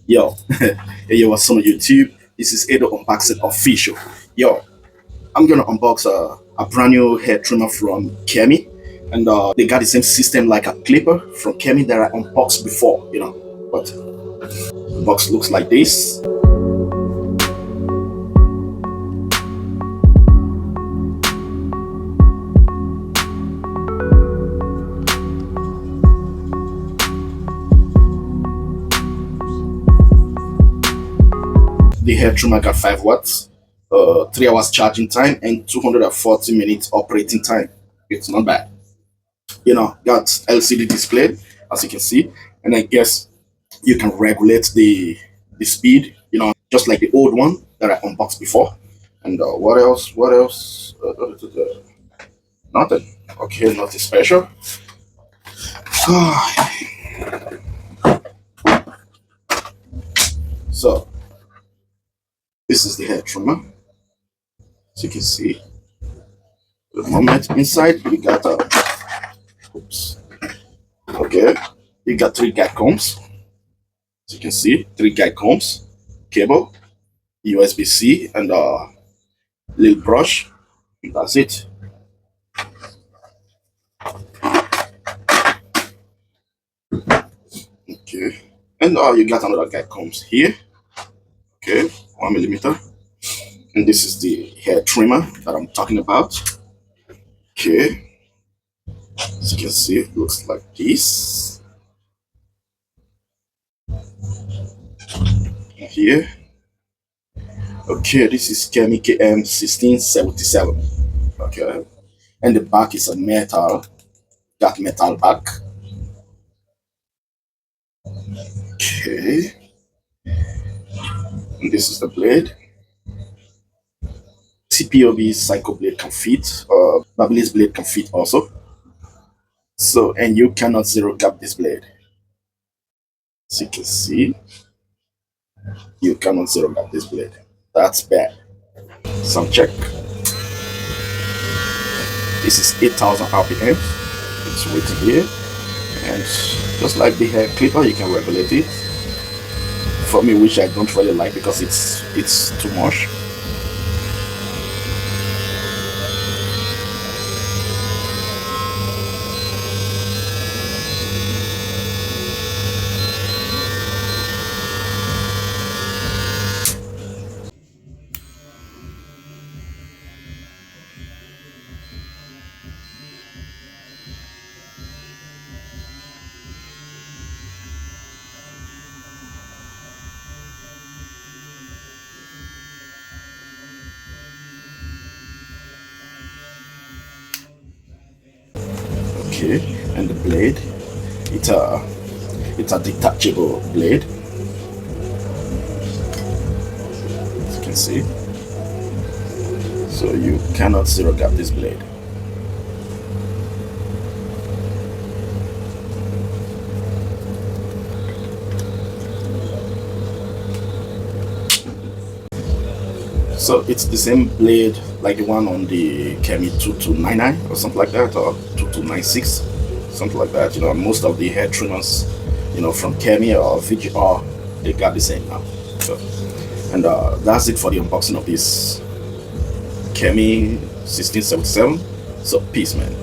Yo, hey, yo, what's on YouTube? This is Edo Unboxing Official. Yo, I'm gonna unbox a brand new hair trimmer from Kemei, and they got the same system like a clipper from Kemei that I unboxed before, But the box looks like this. The hair trimmer got 5 watts, 3 hours charging time, and 240 minutes operating time. It's not bad. Got LCD display, as you can see, and I guess you can regulate the speed, just like the old one that I unboxed before. And what else? What else? Nothing. Okay, nothing special. So this is the hair trimmer, as you can see. The moment inside, we got oops. Okay, you got 3 guide combs. As you can see, 3 guide combs, cable, USB-C, and a little brush. That's it. Okay, and you got another guide combs here. Okay, 1 millimeter, and this is the hair trimmer that I'm talking about. Okay, as you can see, it looks like this. Here. Okay, this is Kemei Km 1677. Okay, and the back is a metal, got metal back. Okay, and this is the blade. CPOB Psycho blade can fit, Babyliss blade can fit also. So, and you cannot zero gap this blade. As you can see, you cannot zero gap this blade. That's bad. Some check. This is 8,000 RPM. It's written here, and just like the hair clipper, you can regulate it. For me, which I don't really like because it's too much. Okay, and the blade, it's a detachable blade, as you can see. So you cannot zero gap this blade. So it's the same blade like the one on the Kemei 2299 or something like that, or 2296, something like that. Most of the hair trimmers, from Kemei or VGR, they got the same now. So, and that's it for the unboxing of this Kemei 1677. So peace, man.